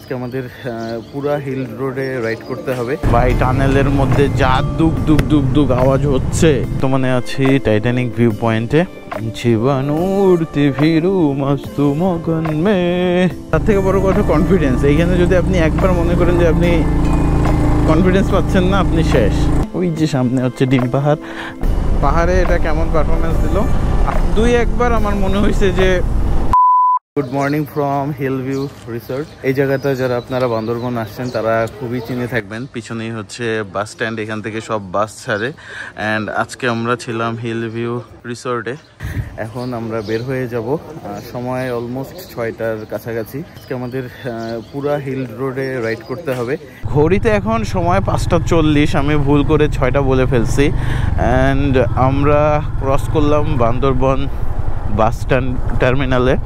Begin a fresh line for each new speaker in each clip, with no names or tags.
আজকে আমাদের পুরা হিল রোডে রাইড করতে হবে। বাই টানেলের মধ্যে যা দুক দুক দুক দুক আওয়াজ হচ্ছে। তো মানে আছি টাইটানিক ভিউ পয়েন্টে। জীবন উড়তে ফিরু মস্ত মগন মে। তার থেকে বড় কথা কনফিডেন্স। এইখানে যদি আপনি একবার মনে করেন যে আপনি কনফিডেন্স পাচ্ছেন না, আপনি শেষ। ওই যে সামনে হচ্ছে ডিম পাহাড়। পাহাড়ে এটা কেমন পারফরমেন্স দিল দুই একবার আমার মনে হয়েছে যে good morning from Hill View Resort. এই জায়গাটা যারা আপনারা বান্দরবন আসছেন তারা খুবই চিনে থাকবেন। পিছনেই হচ্ছে বাস স্ট্যান্ড, এখান থেকে সব বাস ছাড়ে। অ্যান্ড আজকে আমরা ছিলাম হিল ভিউ রিসোর্টে। এখন আমরা বের হয়ে যাব, সময় অলমোস্ট 6টার কাছাকাছি। আজকে আমাদের পুরা হিল রোডে রাইড করতে হবে। ঘড়িতে এখন সময় 5:40, আমি ভুল করে 6টা বলে ফেলছি। অ্যান্ড আমরা ক্রস করলাম বান্দরবন বাস স্ট্যান্ড টার্মিনালে।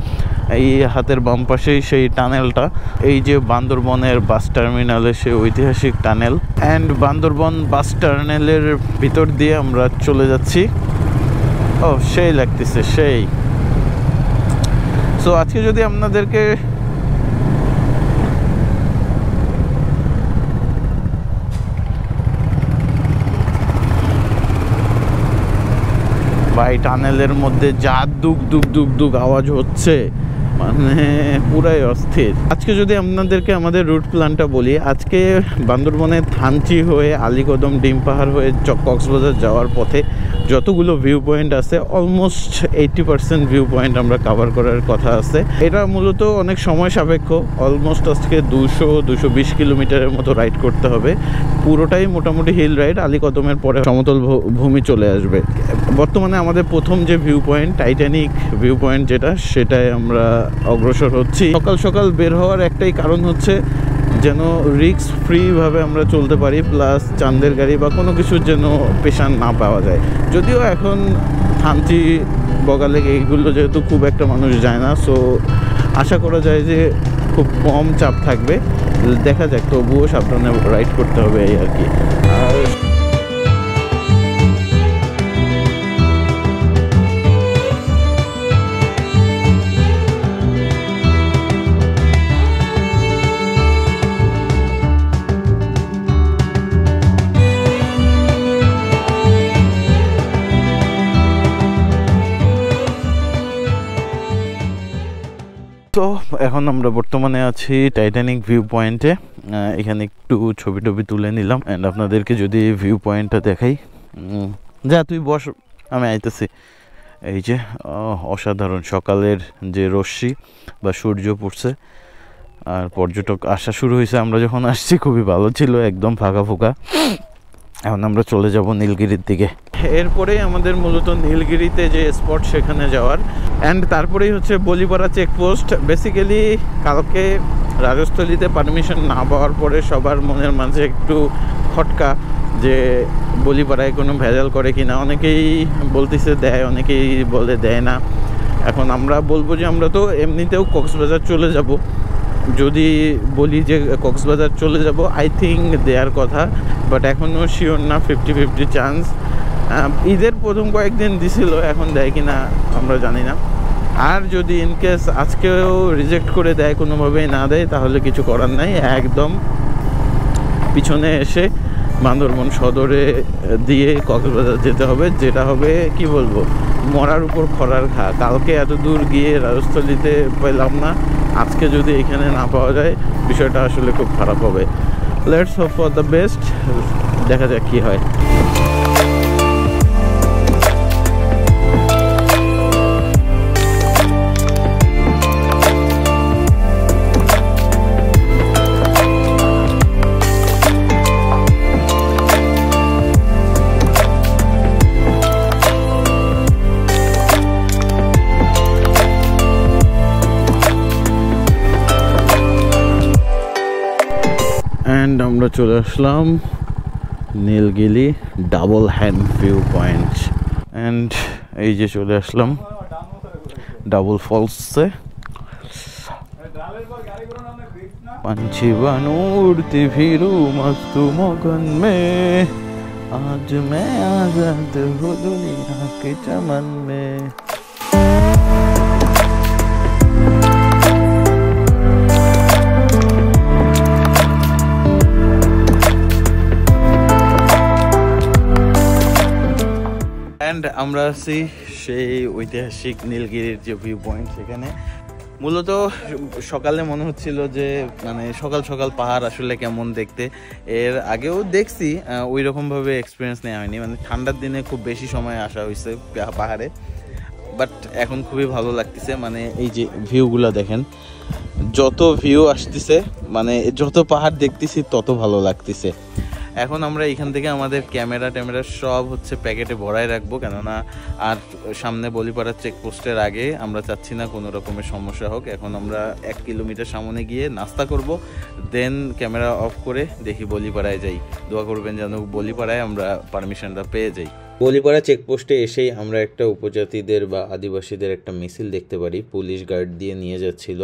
এই হাতের বাম পাশেই সেই টানেলটা, এই যে বান্দরবনের বাস টার্মিনালে সেই ঐতিহাসিক টানেল। অ্যান্ড বান্দরবন বাস টার্মিনালের ভিতর দিয়ে আমরা চলে যাচ্ছি। ও সেই লাগতেছে, সেই। সো আজকে যদি আপনাদেরকে বাই টানেলের মধ্যে যা দুক দুক দুক দুক আওয়াজ হচ্ছে, মানে পুরাই অস্থির। আজকে যদি আপনাদেরকে আমাদের রুট প্ল্যানটা বলি, আজকে বান্দরবনের থানচি হয়ে আলীকদম ডিম পাহাড় হয়ে কক্সবাজার যাওয়ার পথে যতগুলো ভিউ পয়েন্ট আছে অলমোস্ট 80% ভিউ পয়েন্ট আমরা কভার করার কথা আছে। এটা মূলত অনেক সময় সাপেক্ষ। অলমোস্ট আজকে 200-220 কিলোমিটারের মতো রাইড করতে হবে। পুরোটাই মোটামুটি হিল রাইড। আলীকদমের পরে সমতল ভূমি চলে আসবে। বর্তমানে আমাদের প্রথম যে view point Titanic view point যেটা, সেটাই আমরা অগ্রসর হচ্ছি। সকাল সকাল বের হওয়ার একটাই কারণ হচ্ছে যেন রিস্ক ফ্রিভাবে আমরা চলতে পারি, প্লাস চাঁদের গাড়ি বা কোনো কিছুর যেন পেশান না পাওয়া যায়। যদিও এখন থানচি বগালে এইগুলো যেহেতু খুব একটা মানুষ যায় না, সো আশা করা যায় যে খুব কম চাপ থাকবে। দেখা যাক, তবুও সাবধানে রাইড করতে হবে এই আর কি। আর তো এখন আমরা বর্তমানে আছি টাইটানিক ভিউ পয়েন্টে। এখানে একটু ছবি টবি তুলে নিলাম। অ্যান্ড আপনাদেরকে যদি ভিউ পয়েন্টটা দেখাই, যা তুই বস, আমি আইতেছি। এই যে অসাধারণ সকালের যে রশ্মি বা সূর্য পড়ছে, আর পর্যটক আসা শুরু হয়েছে। আমরা যখন আসছি খুবই ভালো ছিল, একদম ফাঁকা ফোঁকা। এখন আমরা চলে যাব নীলগিরির দিকে। এরপরেই আমাদের মূলত নীলগিরিতে যে স্পট সেখানে যাওয়ার। অ্যান্ড তারপরেই হচ্ছে বলিপাড়া চেকপোস্ট। বেসিক্যালি কালকে রাজস্থলীতে পারমিশন না পাওয়ার পরে সবার মনের মাঝে একটু খটকা যে বলিপাড়ায় কোনো ভেজাল করে কিনা। অনেকেই বলতেছে দেয়, অনেকেই বলে দেয় না। এখন আমরা বলবো যে আমরা তো এমনিতেও কক্সবাজার চলে যাব। যদি বলি যে কক্সবাজার চলে যাব, আই থিঙ্ক দেওয়ার কথা, বাট এখনও শিওর না, 50-50 চান্স। ঈদের প্রথম কয়েকদিন দিছিল, এখন দেয় কি না আমরা জানি না। আর যদি ইনকেস আজকেও রিজেক্ট করে দেয়, কোনোভাবেই না দেয়, তাহলে কিছু করার নাই। একদম পিছনে এসে বান্দরবন সদরে দিয়ে কক্সবাজার যেতে হবে, যেটা হবে কি বলবো, মরার উপর খরার ঘা। কালকে এত দূর গিয়ে রাজস্থলীতে পেলাম না, আজকে যদি এখানে না পাওয়া যায় বিষয়টা আসলে খুব খারাপ হবে। Let's hope for the best, দেখা যাক কি হয়। অ্যান্ড আমরা চলে আসলাম Nilgiri double hand view point. And এই যে চলে আসলাম ডাবল ফলসে। पंछी बन उड़ती फिरू मस्त मगन में, आज मैं आजाद हूँ दुनिया के चमन में। অ্যান্ড আমরা আছি সেই ঐতিহাসিক নীলগিরির যে ভিউ পয়েন্ট, সেখানে মূলত সকালে মনে হচ্ছিল যে মানে সকাল সকাল পাহাড় আসলে কেমন দেখতে। এর আগেও দেখছি, ওই রকমভাবে এক্সপিরিয়েন্স নেওয়া হয়নি, মানে ঠান্ডার দিনে খুব বেশি সময় আসা হয়েছে পাহাড়ে, বাট এখন খুবই ভালো লাগতেছে। মানে এই যে ভিউগুলো দেখেন, যত ভিউ আসতেছে মানে যত পাহাড় দেখতেছি তত ভালো লাগতেছে। এখন আমরা এখান থেকে আমাদের ক্যামেরা সব হচ্ছে প্যাকেটে ভরাই রাখবো, কেননা আর সামনে বলিপাড়ার চেকপোস্টের আগে আমরা চাচ্ছি না কোনো রকমের সমস্যা হোক। এখন আমরা 1 কিলোমিটার সামনে গিয়ে নাস্তা করব, দেন ক্যামেরা অফ করে দেখি বলিপাড়ায় যাই। দোয়া করবেন যেন বলিপাড়ায় আমরা পারমিশনটা পেয়ে যাই। বলিপাড়া চেকপোস্টে এসেই আমরা একটা উপজাতিদের বা আদিবাসীদের একটা মিছিল দেখতে পারি, পুলিশ গার্ড দিয়ে নিয়ে যাচ্ছিল।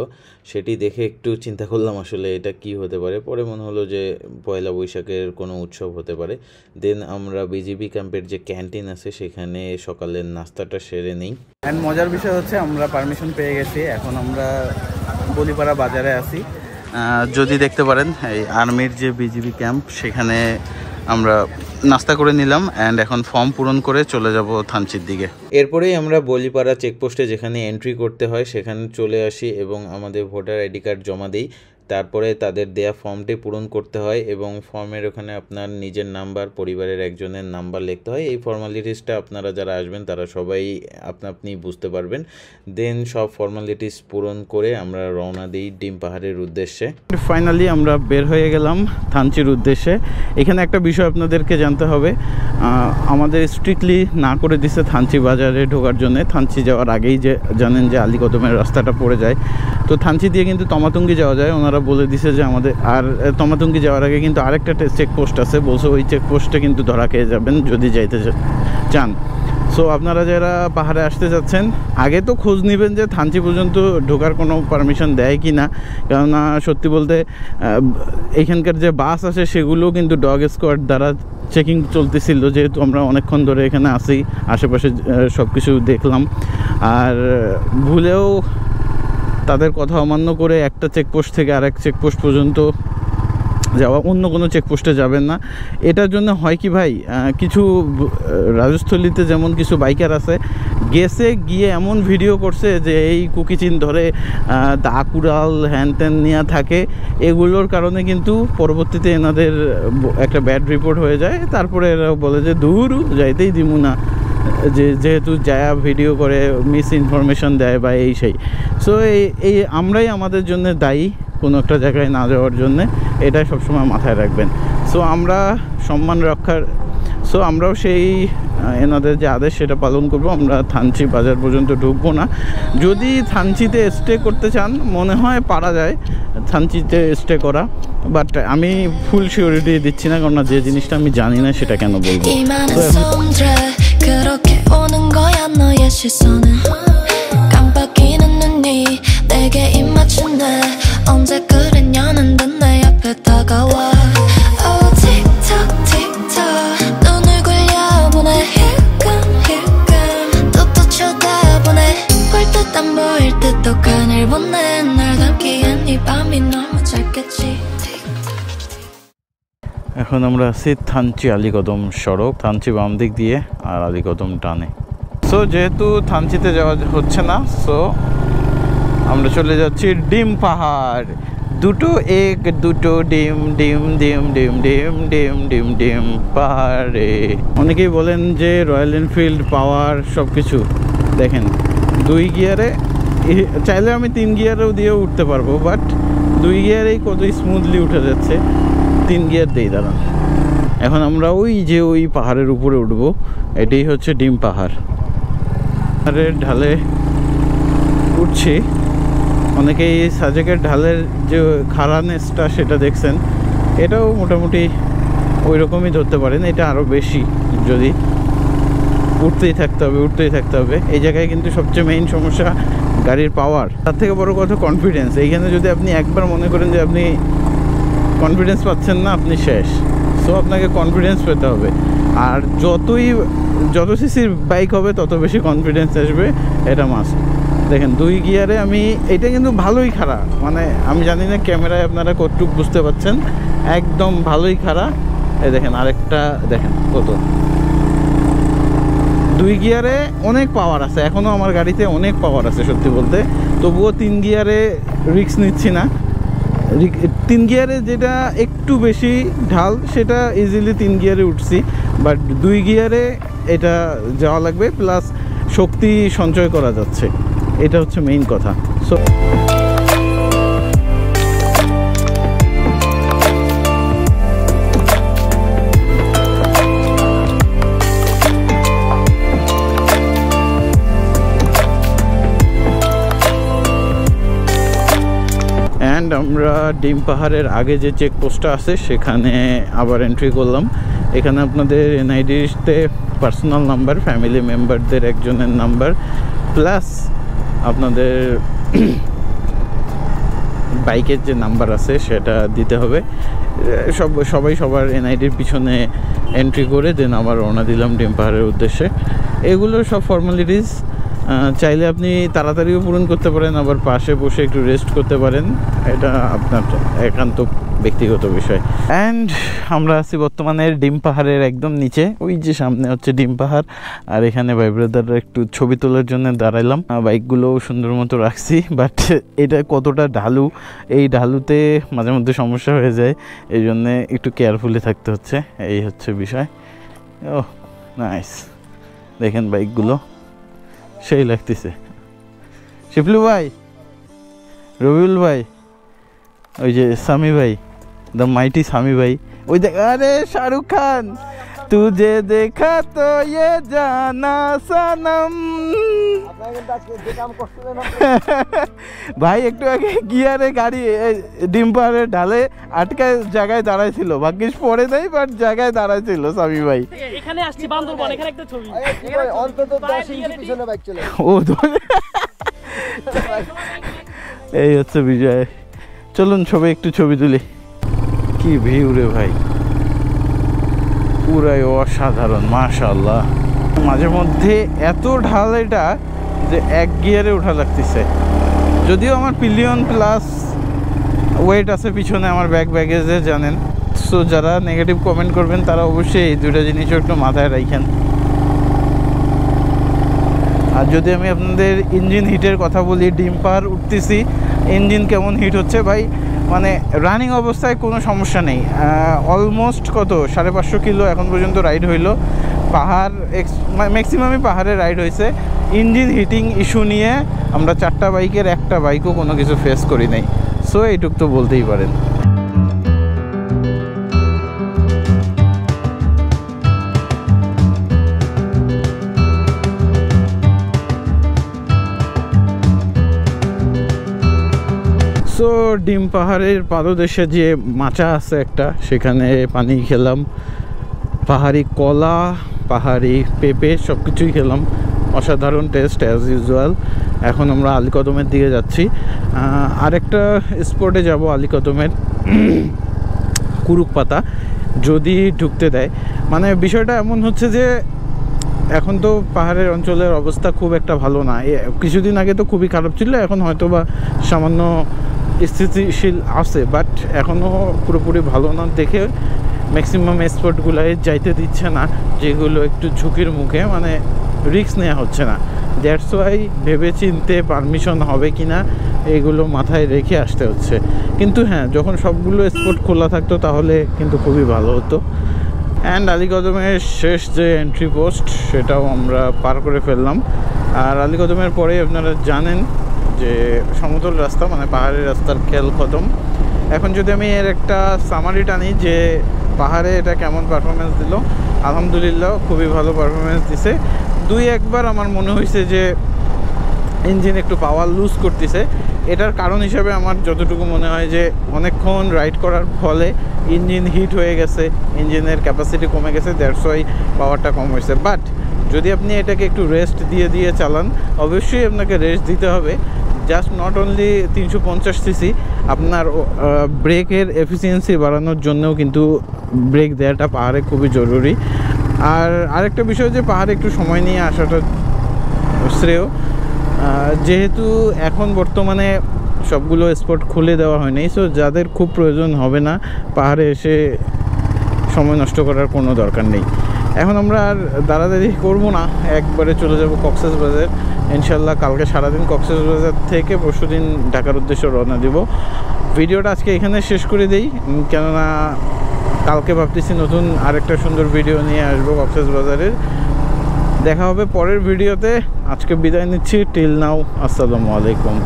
সেটি দেখে একটু চিন্তা করলাম আসলে এটা কি হতে পারে। পরে মনে হলো যে পয়লা বৈশাখের কোনো উৎসব হতে পারে। দেন আমরা বিজিবি ক্যাম্পের যে ক্যান্টিন আছে সেখানে সকালের নাস্তাটা সেরে নিই। অ্যান্ড মজার বিষয় হচ্ছে আমরা পারমিশন পেয়ে গেছি, এখন আমরা বলিপাড়া বাজারে আছি। যদি দেখতে পারেন এই আর্মির যে বিজিবি ক্যাম্প, সেখানে আমরা নাস্তা করে নিলাম অ্যান্ড এখন ফর্ম পূরণ করে চলে যাব থানচির দিকে। এরপরেই আমরা বলিপাড়া চেকপোস্টে যেখানে এন্ট্রি করতে হয় সেখানে চলে আসি এবং আমাদের ভোটার আইডি কার্ড জমা দিই। তারপরে তাদের দেয়া ফর্মটি পূরণ করতে হয় এবং ফর্মের ওখানে আপনার নিজের নাম্বার, পরিবারের একজনের নাম্বার লিখতে হয়। এই ফর্মালিটিসটা আপনারা যারা আসবেন তারা সবাই আপনি বুঝতে পারবেন। দেন সব ফর্মালিটিস পূরণ করে আমরা রওনা দিই ডিম পাহাড়ের উদ্দেশ্যে। ফাইনালি আমরা বের হয়ে গেলাম থানচির উদ্দেশ্যে। এখানে একটা বিষয় আপনাদেরকে জানতে হবে, আমাদের স্ট্রিক্টলি না করে দিছে থানচি বাজারে ঢোকার জন্য। থানচি যাওয়ার আগেই যে জানেন যে আলীকদমের রাস্তাটা পড়ে যায়, তো থানচি দিয়ে কিন্তু তমাতুঙ্গি যাওয়া যায়। ওনারা বলে দিছে যে আমাদের, আর তমাতুঙ্গি যাওয়ার আগে কিন্তু আরেকটা চেকপোস্ট আছে, বলছে ওই চেকপোস্টে কিন্তু ধরা খেয়ে যাবেন যদি যাইতে চান। সো আপনারা যারা পাহাড়ে আসতে যাচ্ছেন আগে তো খোঁজ নেবেন যে থানচি পর্যন্ত ঢোকার কোনো পারমিশন দেয় কি না, কেননা সত্যি বলতে এখানকার যে বাস আছে সেগুলোও কিন্তু ডগ স্কোয়াড দ্বারা চেকিং চলতেছিল, যেহেতু আমরা অনেকক্ষণ ধরে এখানে আসি, আশেপাশে সব কিছু দেখলাম। আর ভুলেও তাদের কথা অমান্য করে একটা চেকপোস্ট থেকে আরেক চেকপোস্ট পর্যন্ত যাওয়া, অন্য কোনো চেকপোস্টে যাবেন না। এটার জন্য হয় কি ভাই, কিছু রাজস্থলীতে যেমন কিছু বাইকার আছে গিয়ে এমন ভিডিও করছে যে এই কুকিচিন ধরে দাকুড়াল হ্যান ত্যান নিয়ে থাকে, এগুলোর কারণে কিন্তু পরবর্তীতে এনাদের একটা ব্যাড রিপোর্ট হয়ে যায়। তারপরে এরা বলে যে দূর যাইতেই দিমু না, যেহেতু যায়া ভিডিও করে মিস ইনফরমেশন দেয় বা এই সেই। সো এই আমরাই আমাদের জন্য দায়ী কোনো একটা জায়গায় না যাওয়ার জন্যে, এটাই সবসময় মাথায় রাখবেন। সো আমরা সম্মান রক্ষার, আমরাও সেই এনাদের যে আদেশ সেটা পালন করব। আমরা থানচি বাজার পর্যন্ত ঢুকবো না। যদি থানচিতে স্টে করতে চান মনে হয় পারা যায় থানচিতে স্টে করা, বাট আমি ফুল সিওরিটি দিচ্ছি না, কারণ যে জিনিসটা আমি জানি না সেটা কেন বলবো। 그렇게 오는 거야 너의 시선은 깜빡이는 눈이 내게 입 맞춘대 언제 그랬냐는 듯 내 앞에 다가와 Oh 틱톡 틱톡 눈을 굴려보내 힐끔힐끔 또 쳐다보네 볼 듯 안 보일 듯 또 하늘 보내 날 담기엔 이 밤이 너무 짧겠지 এখন আমরা আছি থানচি আলীকদম সড়ক, থানচি বাম দিক দিয়ে আর আলীকদম টানে। সো যেহেতু থানচিতে যাওয়া হচ্ছে না, সো আমরা চলে যাচ্ছি ডিম পাহাড়। দুটো ডিম ডিম ডিম ডিম ডিম ডিম ডিম ডিম পাহাড়ে। অনেকেই বলেন যে রয়্যাল এনফিল্ড পাওয়ার সব কিছু, দেখেন 2 গিয়ারে, চাইলে আমি 3 গিয়ারেও দিয়েও উঠতে পারবো, বাট 2 গিয়ারেই কত স্মুথলি উঠে যাচ্ছে। 3 গিয়ার দেই দাঁড়ান। এখন আমরা ওই পাহাড়ের উপরে উঠবো, এটাই হচ্ছে ডিম পাহাড়। পাহাড়ের ঢালে উঠছি, অনেকেই সাজেকের ঢালের যে খারানেসটা সেটা দেখছেন, এটাও মোটামুটি ওই রকমই ধরতে পারেন, এটা আরও বেশি। যদি উঠতেই থাকতে হবে। এই জায়গায় কিন্তু সবচেয়ে মেইন সমস্যা গাড়ির পাওয়ার, তার থেকে বড় কথা কনফিডেন্স। এইখানে যদি আপনি একবার মনে করেন যে আপনি কনফিডেন্স পাচ্ছেন না, আপনি শেষ। সো আপনাকে কনফিডেন্স পেতে হবে, আর যত সিসির বাইক হবে তত বেশি কনফিডেন্স আসবে, এটা মাস্ট। দেখেন 2 গিয়ারে আমি, এটা কিন্তু ভালোই খাড়া, মানে আমি জানি না ক্যামেরায় আপনারা কতটুকু বুঝতে পারছেন, একদম ভালোই খাড়া। এই দেখেন আরেকটা দেখেন কত, 2 2 গিয়ারে অনেক পাওয়ার আছে, এখনও আমার গাড়িতে অনেক পাওয়ার আছে সত্যি বলতে, তবুও 3 গিয়ারে রিস্ক নিচ্ছি না। 3 গিয়ারে যেটা একটু বেশি ঢাল সেটা ইজিলি 3 গিয়ারে উঠছি, বাট 2 গিয়ারে এটা যাওয়া লাগবে, প্লাস শক্তি সঞ্চয় করা যাচ্ছে, এটা হচ্ছে মেইন কথা। সো অ্যান্ড আমরা ডিম পাহাড়ের আগে যে চেকপোস্টটা আছে সেখানে আবার এন্ট্রি করলাম। এখানে আপনাদের এনআইডিতে পার্সোনাল নাম্বার, ফ্যামিলি মেম্বারদের একজনের নাম্বার, প্লাস আপনাদের বাইকের যে নাম্বার আছে সেটা দিতে হবে। সবাই সবার এনআইডির পিছনে এন্ট্রি করে দেন আবার রওনা দিলাম ডিম পাহাড়ের উদ্দেশ্যে। এগুলো সব ফর্মালিটিস, চাইলে আপনি তাড়াতাড়িও পূরণ করতে পারেন, আবার পাশে বসে একটু রেস্ট করতে পারেন, এটা আপনার একান্ত ব্যক্তিগত বিষয়। অ্যান্ড আমরা আছি বর্তমানে ডিম পাহাড়ের একদম নিচে, ওই যে সামনে হচ্ছে ডিম পাহাড়, আর এখানে ভাই ব্রাদাররা একটু ছবি তোলার জন্য দাঁড়াইলাম। বাইকগুলোও সুন্দর মতো রাখছি, বাট এটা কতটা ঢালু, এই ঢালুতে মাঝে মধ্যে সমস্যা হয়ে যায়, এই জন্যে একটু কেয়ারফুলি থাকতে হচ্ছে, এই হচ্ছে বিষয়। ও নাইস, দেখেন বাইকগুলো সেই লাগতেছে। শিপলু ভাই, রবিউল ভাই, ওই যে সামি ভাই, দ্য মাইটি সামি ভাই, ওই দেখ, আরে শাহরুখ খান, তুঝে দেখা তো ये জানা সনম। ভাই একটু আগে গিয়ারে গাড়ি ডিম পাহাড়ের ঢালে আটকা জায়গায় দাঁড়াইছিল, ভাগ্যিস পড়ে দেয়, বাট জায়গায় দাঁড়াইছিল সামি ভাই।
এখানে আসছি বান্দরবান, এখানে একটা ছবি
অন্তত 10 ইঞ্চি পিছনে বাইক চলে
ও ধরে। এই হচ্ছে বিষয়, চলুন সবাই একটু ছবি তুলি। কি ভিউ রে ভাই, পুরাই অসাধারণ, মাশাআল্লাহ। মাঝে মধ্যে এত ঢাল এটা যে 1 গিয়ারে ওঠা লাগতেছে, যদিও আমার পিলিয়ন প্লাস ওয়েট আছে পিছনে আমার ব্যাগেজে, জানেন। সো যারা নেগেটিভ কমেন্ট করবেন তারা অবশ্যই এই দুটো জিনিসও একটু মাথায় রাখেন। আর যদি আমি আপনাদের ইঞ্জিন হিটের কথা বলি, ডিম পাহাড় উঠতেছি, ইঞ্জিন কেমন হিট হচ্ছে ভাই, মানে রানিং অবস্থায় কোনো সমস্যা নেই। অলমোস্ট কত 550 কিলো এখন পর্যন্ত রাইড হইলো, পাহাড় ম্যাক্সিমামই পাহাড়ে রাইড হয়েছে। ইঞ্জিন হিটিং ইস্যু নিয়ে আমরা 4টা বাইকের একটা বাইকও কোনো কিছু ফেস করি নাই, সো এইটুক তো বলতেই পারেন। সো ডিম পাহাড়ের পাদদেশে যে মাচা আছে একটা, সেখানে পানি খেলাম, পাহাড়ি কলা, পাহাড়ি পেঁপে সব কিছুই খেলাম, অসাধারণ টেস্ট অ্যাজ ইউজুয়াল। এখন আমরা আলীকদমের দিকে যাচ্ছি, আরেকটা স্পটে যাব আলীকদমের, কুরুকপাতা, যদি ঢুকতে দেয়। মানে বিষয়টা এমন হচ্ছে যে এখন তো পাহাড়ের অঞ্চলের অবস্থা খুব একটা ভালো না, কিছুদিন আগে তো খুবই খারাপ ছিল, এখন হয়তো বা সামান্য স্থিতিশীল আছে, বাট এখনও পুরোপুরি ভালো না দেখে ম্যাক্সিমাম স্পটগুলোয় যাইতে দিচ্ছে না, যেগুলো একটু ঝুঁকির মুখে, মানে রিস্ক নেওয়া হচ্ছে না। দ্যাটস ওয়াই ভেবে চিনতে পারমিশন হবে কি না এগুলো মাথায় রেখে আসতে হচ্ছে। কিন্তু হ্যাঁ, যখন সবগুলো স্পট খোলা থাকতো তাহলে কিন্তু খুবই ভালো হতো। অ্যান্ড আলীকদমের শেষ যে এন্ট্রি পোস্ট সেটাও আমরা পার করে ফেললাম। আর আলীকদমের পরে আপনারা জানেন যে সমতল রাস্তা, মানে পাহাড়ের রাস্তার খেল খতম। এখন যদি আমি এর একটা সামারি টানি যে পাহাড়ে এটা কেমন পারফরমেন্স দিল, আলহামদুলিল্লাহ খুবই ভালো পারফরমেন্স দিছে। 2-1বার আমার মনে হয়েছে যে ইঞ্জিন একটু পাওয়ার লুজ করতেছে, এটার কারণ হিসাবে আমার যতটুকু মনে হয় যে অনেকক্ষণ রাইড করার ফলে ইঞ্জিন হিট হয়ে গেছে, ইঞ্জিনের ক্যাপাসিটি কমে গেছে, দ্যাটস ওয়াই পাওয়ারটা কম হয়েছে। বাট যদি আপনি এটাকে একটু রেস্ট দিয়ে চালান, অবশ্যই আপনাকে রেস্ট দিতে হবে। জাস্ট নট অনলি 350 সিসি, আপনার ব্রেকের এফিসিয়েন্সি বাড়ানোর জন্যও কিন্তু ব্রেক দেওয়াটা পাহাড়ে খুবই জরুরি। আর আরেকটা বিষয় যে পাহাড়ে একটু সময় নিয়ে আসাটা শ্রেয়, যেহেতু এখন বর্তমানে সবগুলো স্পট খুলে দেওয়া হয়নি, সো যাদের খুব প্রয়োজন হবে না পাহাড়ে এসে সময় নষ্ট করার কোনো দরকার নেই। এখন আমরা আর দাঁড়াদাঁড়ি করবো না, একবারে চলে যাব কক্সবাজার ইনশাল্লাহ। কালকে সারাদিন কক্সবাজার থেকে পরশুদিন ঢাকার উদ্দেশ্যে রওনা দিব। ভিডিওটা আজকে এখানে শেষ করে দেই, কেননা কালকে ভাবতেছি নতুন আরেকটা সুন্দর ভিডিও নিয়ে আসবো কক্সবাজারের। দেখা হবে পরের ভিডিওতে। আজকে বিদায় নিচ্ছি। টিল নাও, আসসালামু আলাইকুম।